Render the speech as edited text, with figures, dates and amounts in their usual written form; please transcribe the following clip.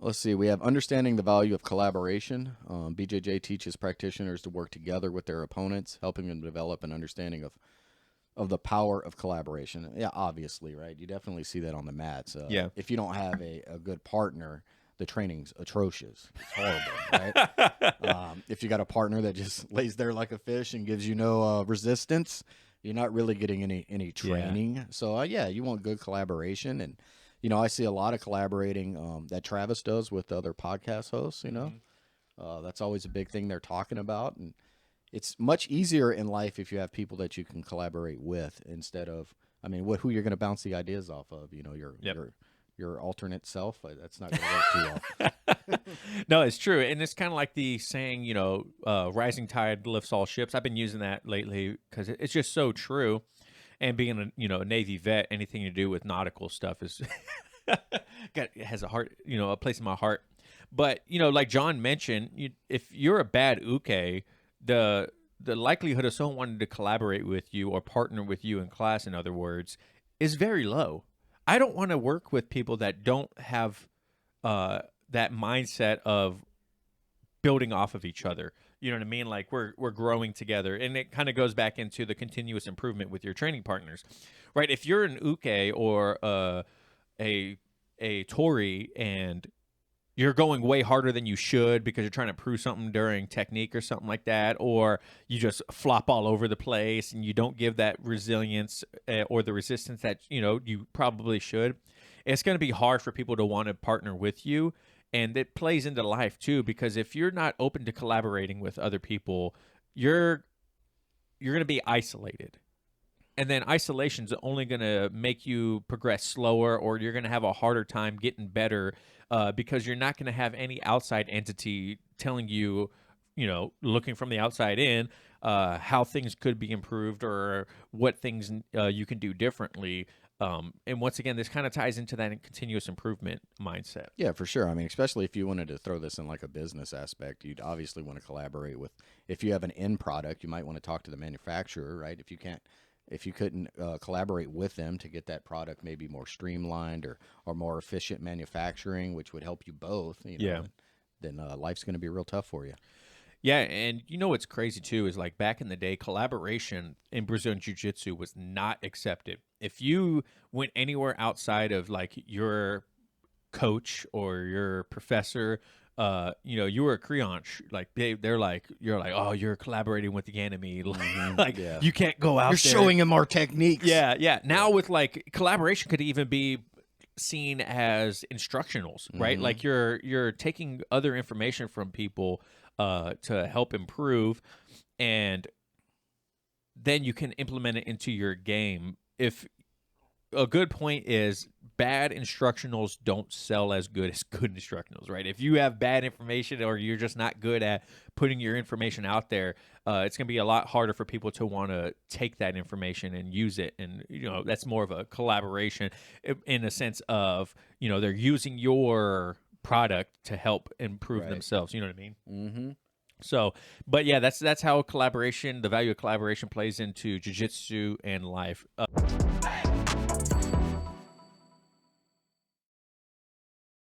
Let's see. We have understanding the value of collaboration. BJJ teaches practitioners to work together with their opponents, helping them develop an understanding of the power of collaboration. Yeah, obviously, right? You definitely see that on the mats. Yeah. If you don't have a good partner, the training's atrocious. It's horrible, right? If you got a partner that just lays there like a fish and gives you no resistance, you're not really getting any training. Yeah. So, yeah, you want good collaboration. And, I see a lot of collaborating that Travis does with other podcast hosts, That's always a big thing they're talking about. And it's much easier in life if you have people that you can collaborate with instead of, who you're going to bounce the ideas off of, your alternate self. That's not going to work too well. No, it's true. And it's kind of like the saying, rising tide lifts all ships. I've been using that lately because it's just so true. And being a Navy vet, anything to do with nautical stuff is has a place in my heart. But, like John mentioned, if you're a bad uke, the likelihood of someone wanting to collaborate with you or partner with you in class, in other words, is very low. I don't want to work with people that don't have that mindset of building off of each other. You know what I mean? Like we're growing together, and it kind of goes back into the continuous improvement with your training partners, right? If you're an uke or a tori and you're going way harder than you should because you're trying to prove something during technique or something like that, or you just flop all over the place and you don't give that resilience or the resistance that, you probably should, it's going to be hard for people to want to partner with you. And it plays into life too, because if you're not open to collaborating with other people, you're going to be isolated. And then isolation is only going to make you progress slower, or you're going to have a harder time getting better because you're not going to have any outside entity telling you, looking from the outside in, how things could be improved or what things you can do differently. And once again, this kind of ties into that continuous improvement mindset. Yeah, for sure. Especially if you wanted to throw this in like a business aspect, you'd obviously want to collaborate with, if you have an end product, you might want to talk to the manufacturer, right? If you couldn't collaborate with them to get that product maybe more streamlined or more efficient manufacturing, which would help you both, then life's going to be real tough for you. Yeah, and what's crazy too is like back in the day, collaboration in Brazilian Jiu-Jitsu was not accepted. If you went anywhere outside of like your coach or your professor, you were a creonch. Like they're like, you're like, oh, you're collaborating with the enemy. Like you can't go out. You're there. showing him our techniques. Yeah. Now with like collaboration could even be seen as instructionals, right? Like you're taking other information from people to help improve, and then you can implement it into your game. If a good point is bad instructionals don't sell as good as good instructionals, right? If you have bad information or you're just not good at putting your information out there, it's going to be a lot harder for people to want to take that information and use it. And, that's more of a collaboration in a sense of, they're using your product to help improve themselves. You know what I mean? Mm-hmm. So, but yeah, that's how collaboration, the value of collaboration plays into jiu-jitsu and life.